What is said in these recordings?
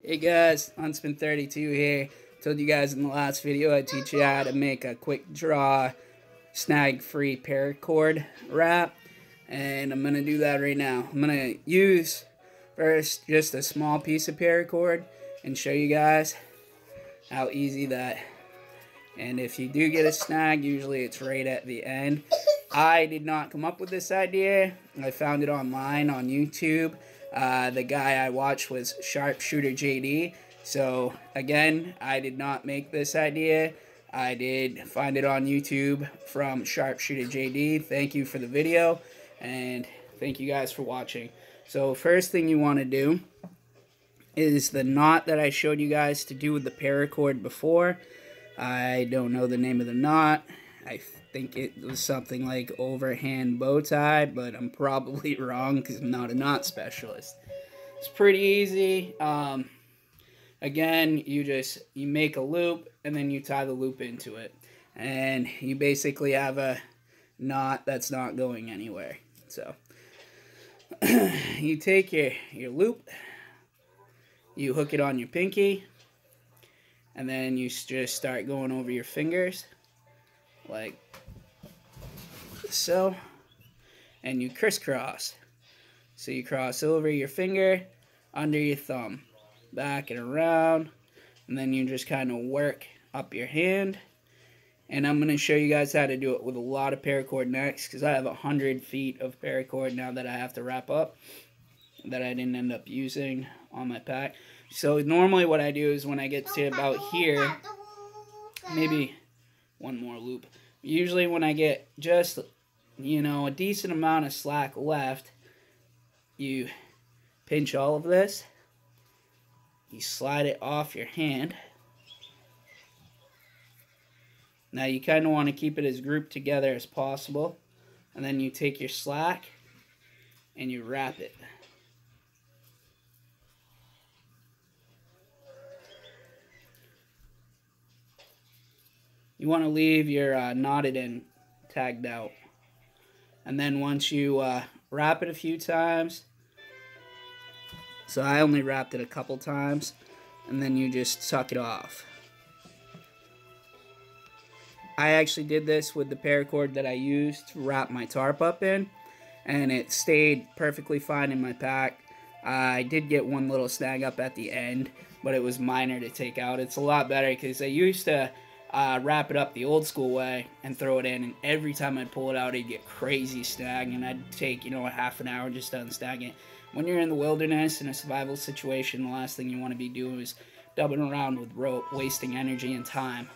Hey guys, Huntsman32 here. Told you guys in the last video I'd teach you how to make a quick draw snag-free paracord wrap, and I'm going to do that right now. I'm going to use first just a small piece of paracord and show you guys how easy that. And if you do get a snag, usually it's right at the end. I did not come up with this idea. I found it online on YouTube. The guy I watched was Sharpshooter JD. So again, I did not make this idea. I did find it on YouTube from Sharpshooter JD. Thank you for the video, and thank you guys for watching. So first thing you want to do is the knot that I showed you guys to do with the paracord before. I don't know the name of the knot. I think it was something like overhand bow tie, but I'm probably wrong because I'm not a knot specialist. It's pretty easy. Again, you make a loop and then you tie the loop into it, and you basically have a knot that's not going anywhere. So you take your loop, you hook it on your pinky, and then you just start going over your fingers like so, and you crisscross. So you cross over your finger, under your thumb, back and around, and then you just kind of work up your hand. And I'm going to show you guys how to do it with a lot of paracord next, because I have 100 feet of paracord now that I have to wrap up that I didn't end up using on my pack. So normally what I do is when I get to about here, maybe one more loop. Usually when I get just, a decent amount of slack left, you pinch all of this, you slide it off your hand. Now you kind of want to keep it as grouped together as possible, and then you take your slack and you wrap it. You want to leave your knotted end tagged out. And then once you wrap it a few times, so I only wrapped it a couple times, and then you just suck it off. I actually did this with the paracord that I used to wrap my tarp up in, and it stayed perfectly fine in my pack. I did get one little snag up at the end, but it was minor to take out. It's a lot better because I used to wrap it up the old school way and throw it in, and every time I'd pull it out, I'd get crazy snag, and I'd take, a half an hour just to unsnag it. When you're in the wilderness in a survival situation, the last thing you want to be doing is dubbing around with rope, wasting energy and time.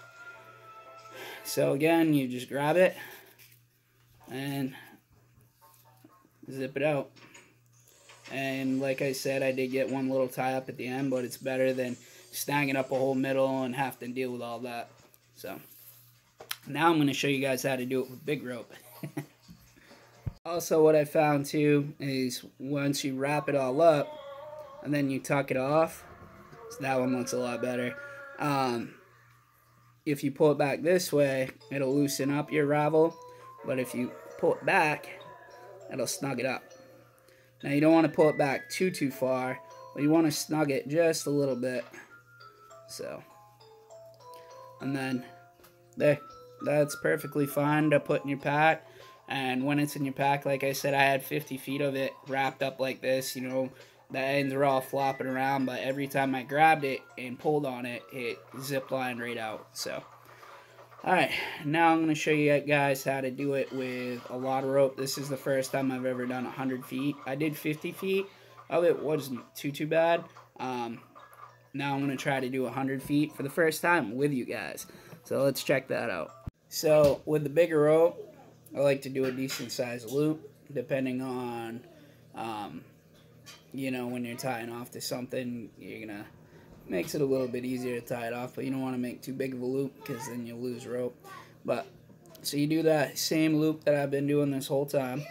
So again, you just grab it and zip it out. And like I said, I did get one little tie up at the end, but it's better than snagging up a whole middle and have to deal with all that. So now I'm going to show you guys how to do it with big rope. Also, what I found too is once you wrap it all up and then you tuck it off, so that one looks a lot better. If you pull it back this way, it'll loosen up your ravel, but if you pull it back, it'll snug it up. Now you don't want to pull it back too far, but you want to snug it just a little bit. So, and then there, that's perfectly fine to put in your pack. And when it's in your pack, like I said, I had 50 feet of it wrapped up like this. The ends are all flopping around, but every time I grabbed it and pulled on it, it zip-lined right out. So, alright, now I'm going to show you guys how to do it with a lot of rope. This is the first time I've ever done 100 feet. I did 50 feet of it, wasn't too bad. Now I'm going to try to do 100 feet for the first time with you guys. So let's check that out. So with the bigger rope, I like to do a decent sized loop, depending on, when you're tying off to something, makes it a little bit easier to tie it off, but you don't want to make too big of a loop because then you'll lose rope. But, so you do that same loop that I've been doing this whole time.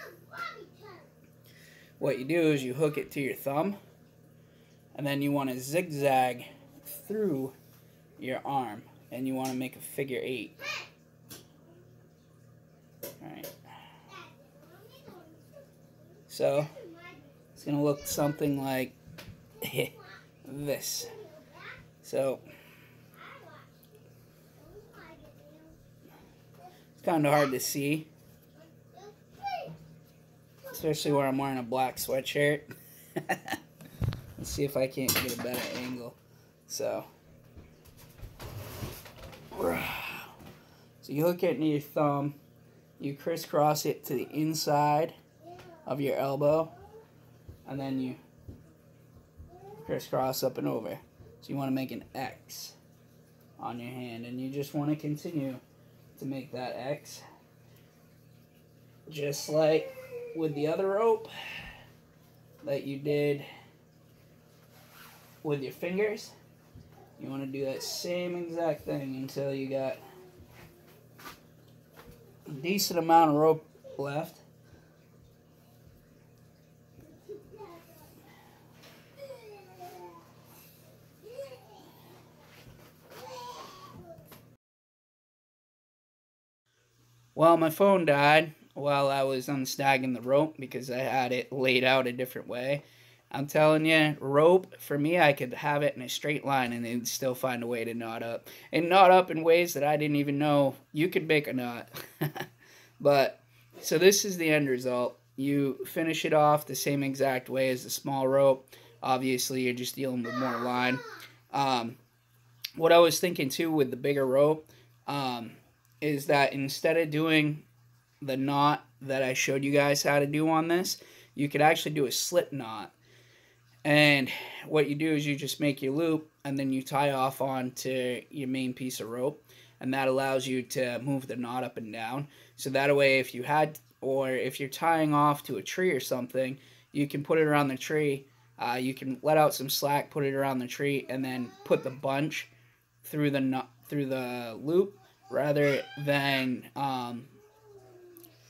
What you do is you hook it to your thumb, and then you want to zigzag through your arm, and you want to make a figure 8. Alright. So, it's going to look something like this. So it's kind of hard to see, especially where I'm wearing a black sweatshirt. Let's see if I can't get a better angle. So you hook it into your thumb, you crisscross it to the inside of your elbow, and then you crisscross up and over. So you want to make an X on your hand, and you just want to continue to make that X, just like with the other rope that you did with your fingers. You want to do that same exact thing until you got a decent amount of rope left. Well, my phone died while I was unsnagging the rope because I had it laid out a different way. I'm telling you, rope, for me, I could have it in a straight line and it'd still find a way to knot up. And knot up in ways that I didn't even know you could make a knot. But, so this is the end result. You finish it off the same exact way as the small rope. Obviously, you're just dealing with more line. What I was thinking, too, with the bigger rope, is that instead of doing the knot that I showed you guys how to do on this, you could actually do a slip knot. And what you do is you just make your loop and then you tie off onto your main piece of rope, and that allows you to move the knot up and down. So that way, if you had, or if you're tying off to a tree or something, you can put it around the tree. You can let out some slack, put it around the tree, and then put the bunch through the knot, through the loop, rather than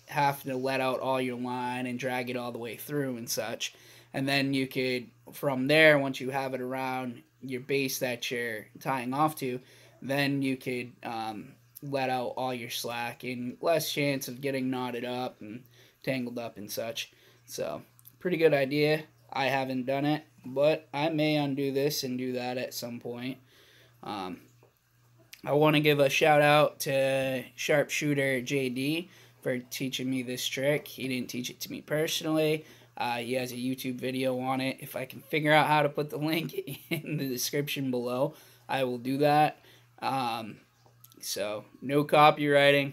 have to let out all your line and drag it all the way through and such. And then you could, from there, once you have it around your base that you're tying off to, then you could let out all your slack and less chance of getting knotted up and tangled up and such. So, pretty good idea. I haven't done it, but I may undo this and do that at some point. I want to give a shout out to Sharpshooter JD for teaching me this trick. He didn't teach it to me personally. He has a YouTube video on it. If I can figure out how to put the link in the description below, I will do that. So, no copywriting.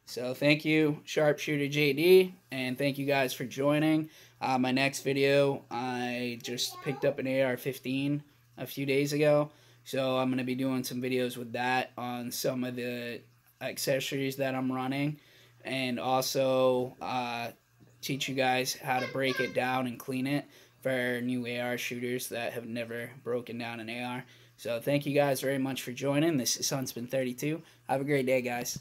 So, thank you, Sharpshooter JD, and thank you guys for joining. My next video, I just picked up an AR-15 a few days ago, so I'm going to be doing some videos with that on some of the accessories that I'm running, and also teach you guys how to break it down and clean it for new AR shooters that have never broken down an AR. So thank you guys very much for joining. This is Huntsman32. Have a great day, guys.